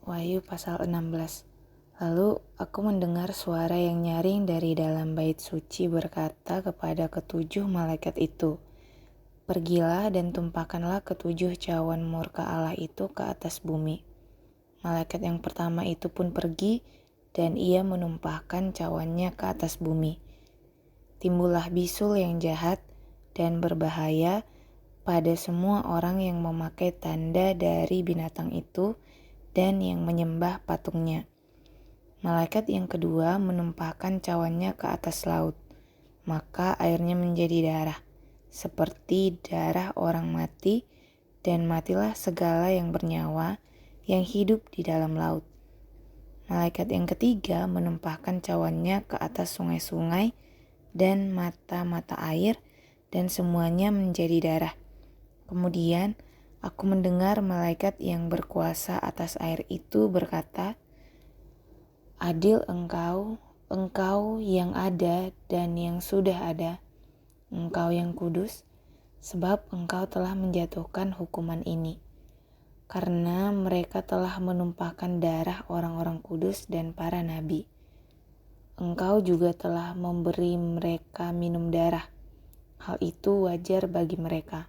Wahyu pasal 16. Lalu aku mendengar suara yang nyaring dari dalam bait suci berkata kepada ketujuh malaikat itu, "Pergilah dan tumpahkanlah ketujuh cawan murka Allah itu ke atas bumi." Malaikat yang pertama itu pun pergi dan ia menumpahkan cawannya ke atas bumi. Timbullah bisul yang jahat dan berbahaya pada semua orang yang memakai tanda dari binatang itu dan yang menyembah patungnya. Malaikat yang kedua menumpahkan cawannya ke atas laut, maka airnya menjadi darah, seperti darah orang mati, dan matilah segala yang bernyawa yang hidup di dalam laut. Malaikat yang ketiga menumpahkan cawannya ke atas sungai-sungai dan mata-mata air, dan semuanya menjadi darah. Kemudian aku mendengar malaikat yang berkuasa atas air itu berkata, "Adil engkau yang ada dan yang sudah ada, engkau yang kudus, sebab engkau telah menjatuhkan hukuman ini. Karena mereka telah menumpahkan darah orang-orang kudus dan para nabi. Engkau juga telah memberi mereka minum darah. Hal itu wajar bagi mereka."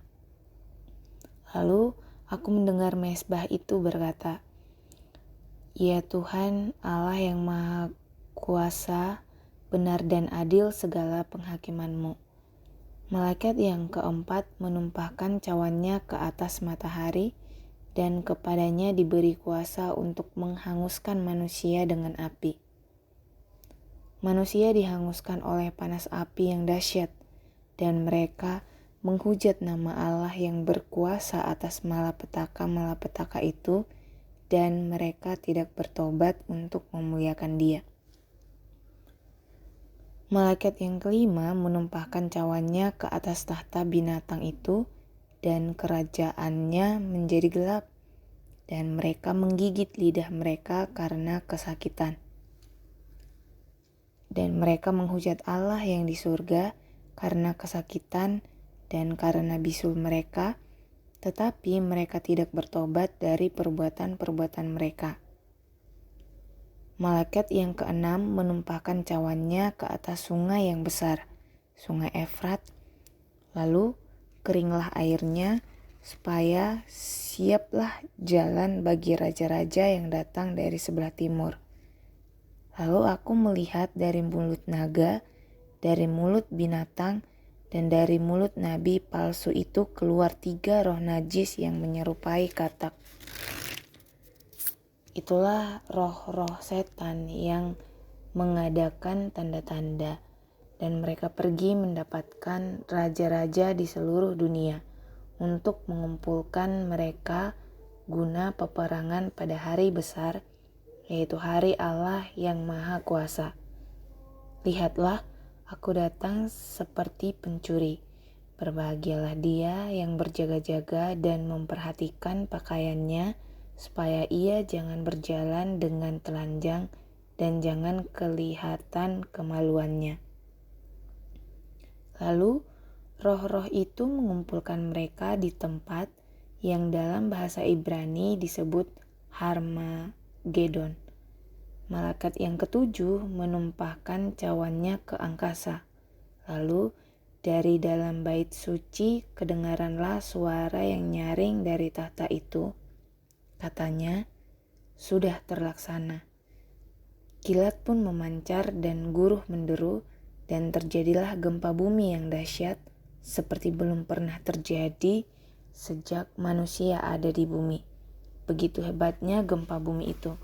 Lalu aku mendengar mezbah itu berkata, "Ya Tuhan Allah yang Maha Kuasa, benar dan adil segala penghakiman-Mu." Malaikat yang keempat menumpahkan cawannya ke atas matahari, dan kepadanya diberi kuasa untuk menghanguskan manusia dengan api. Manusia dihanguskan oleh panas api yang dahsyat, dan mereka menghujat nama Allah yang berkuasa atas malapetaka-malapetaka itu, dan mereka tidak bertobat untuk memuliakan Dia. Malaikat yang kelima menumpahkan cawannya ke atas tahta binatang itu, dan kerajaannya menjadi gelap, dan mereka menggigit lidah mereka karena kesakitan. Dan mereka menghujat Allah yang di surga karena kesakitan dan karena bisul mereka, tetapi mereka tidak bertobat dari perbuatan-perbuatan mereka. Malaikat yang keenam menumpahkan cawannya ke atas sungai yang besar, sungai Efrat. Lalu keringlah airnya, supaya siaplah jalan bagi raja-raja yang datang dari sebelah timur. Lalu aku melihat dari mulut naga, dari mulut binatang, dan dari mulut nabi palsu itu keluar 3 roh najis yang menyerupai katak. Itulah roh-roh setan yang mengadakan tanda-tanda, dan mereka pergi mendapatkan raja-raja di seluruh dunia untuk mengumpulkan mereka guna peperangan pada hari besar, yaitu hari Allah yang Maha Kuasa. Lihatlah, aku datang seperti pencuri. Berbahagialah dia yang berjaga-jaga dan memperhatikan pakaiannya, supaya ia jangan berjalan dengan telanjang dan jangan kelihatan kemaluannya. Lalu roh-roh itu mengumpulkan mereka di tempat yang dalam bahasa Ibrani disebut Harmagedon. Malaikat yang ketujuh menumpahkan cawannya ke angkasa. Lalu dari dalam bait suci kedengaranlah suara yang nyaring dari tahta itu. Katanya, "Sudah terlaksana." Kilat pun memancar dan guruh menderu, dan terjadilah gempa bumi yang dahsyat seperti belum pernah terjadi sejak manusia ada di bumi. Begitu hebatnya gempa bumi itu.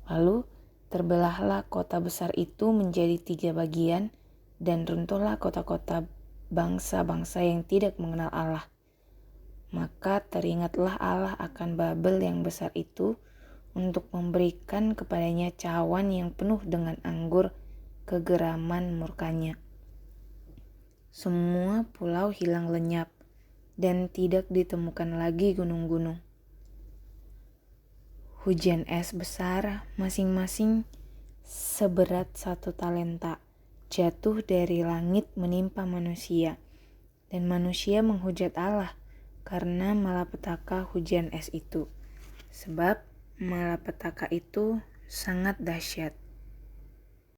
Lalu terbelahlah kota besar itu menjadi 3 bagian, dan runtuhlah kota-kota bangsa-bangsa yang tidak mengenal Allah. Maka teringatlah Allah akan Babel yang besar itu, untuk memberikan kepadanya cawan yang penuh dengan anggur kegeraman murkanya. Semua pulau hilang lenyap, dan tidak ditemukan lagi gunung-gunung. Hujan es besar masing-masing seberat 1 talenta jatuh dari langit menimpa manusia, dan manusia menghujat Allah karena malapetaka hujan es itu. Sebab malapetaka itu sangat dahsyat.